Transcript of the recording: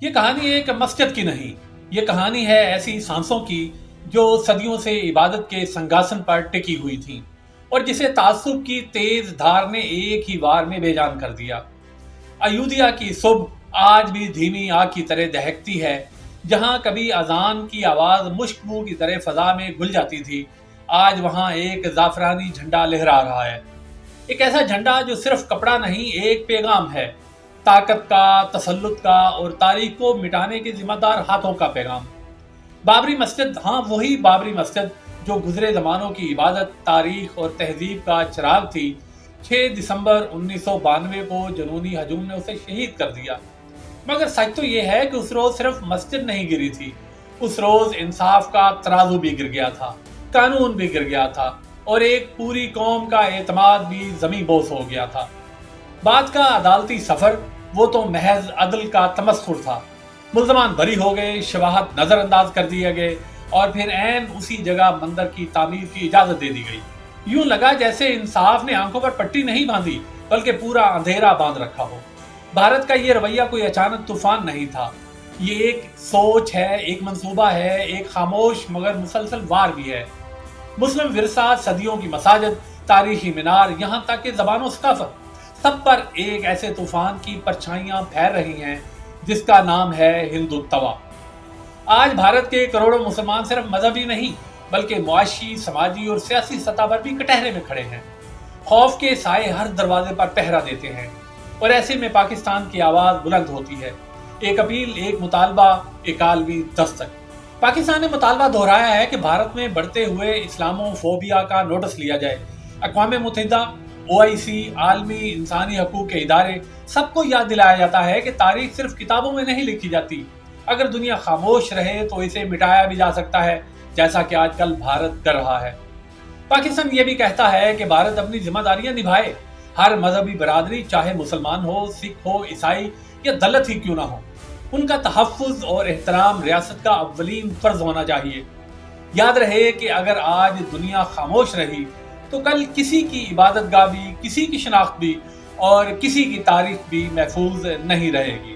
یہ کہانی ایک مسجد کی نہیں، یہ کہانی ہے ایسی سانسوں کی جو صدیوں سے عبادت کے سنگاسن پر ٹکی ہوئی تھیں اور جسے تعصب کی تیز دھار نے ایک ہی وار میں بے جان کر دیا۔ ایودھیا کی صبح آج بھی دھیمی آگ کی طرح دہکتی ہے۔ جہاں کبھی اذان کی آواز مشک بو کی طرح فضا میں گھل جاتی تھی، آج وہاں ایک زعفرانی جھنڈا لہرا رہا ہے۔ ایک ایسا جھنڈا جو صرف کپڑا نہیں، ایک پیغام ہے، طاقت کا، تسلط کا اور تاریخ کو مٹانے کے ذمہ دار ہاتھوں کا پیغام۔ بابری مسجد، ہاں وہی بابری مسجد جو گزرے زمانوں کی عبادت، تاریخ اور تہذیب کا چراغ تھی، 6 دسمبر 1992 کو جنونی ہجوم نے اسے شہید کر دیا۔ مگر سچ تو یہ ہے کہ اس روز صرف مسجد نہیں گری تھی، اس روز انصاف کا ترازو بھی گر گیا تھا، قانون بھی گر گیا تھا اور ایک پوری قوم کا اعتماد بھی زمیں بوس ہو گیا تھا۔ بعد کا عدالتی سفر، وہ تو محض عدل کا تمسخر تھا۔ ملزمان بری ہو گئے، شواہد نظر انداز کر دیے گئے اور پھر عین اسی جگہ مندر کی تعمیر کی اجازت دے دی گئی۔ یوں لگا جیسے انصاف نے آنکھوں پر پٹی نہیں باندھی بلکہ پورا اندھیرا باندھ رکھا ہو۔ بھارت کا یہ رویہ کوئی اچانک طوفان نہیں تھا، یہ ایک سوچ ہے، ایک منصوبہ ہے، ایک خاموش مگر مسلسل وار بھی ہے۔ مسلم ورثہ، صدیوں کی مساجد، تاریخی مینار، یہاں تک کہ زبان و ثقافت، سب پر ایک ایسے طوفان کی پرچھائیاں پھیر رہی ہیں جس کا نام ہے ہندوتوا۔ آج بھارت کے کروڑوں مسلمان صرف مذہبی نہیں بلکہ معاشی، سماجی اور سیاسی سطح پر بھی کٹہرے میں کھڑے ہیں۔ خوف کے سائے ہر دروازے پر پہرا دیتے ہیں اور ایسے میں پاکستان کی آواز بلند ہوتی ہے، ایک اپیل، ایک مطالبہ، ایک عالمی دستک۔ پاکستان نے مطالبہ دہرایا ہے کہ بھارت میں بڑھتے ہوئے اسلامو فوبیا کا نوٹس لیا جائے۔ اقوام متحدہ، OIC، عالمی انسانی حقوق کے ادارے، سب کو یاد دلایا جاتا ہے کہ تاریخ صرف کتابوں میں نہیں لکھی جاتی۔ اگر دنیا خاموش رہے تو اسے مٹایا بھی جا سکتا ہے، جیسا کہ آج کل بھارت کر رہا ہے۔ پاکستان یہ بھی کہتا ہے کہ بھارت اپنی ذمہ داریاں نبھائے۔ ہر مذہبی برادری، چاہے مسلمان ہو، سکھ ہو، عیسائی یا دلت ہی کیوں نہ ہو، ان کا تحفظ اور احترام ریاست کا اولین فرض ہونا چاہیے۔ یاد رہے کہ اگر آج دنیا خاموش رہی تو کل کسی کی عبادت گاہ بھی، کسی کی شناخت بھی اور کسی کی تاریخ بھی محفوظ نہیں رہے گی۔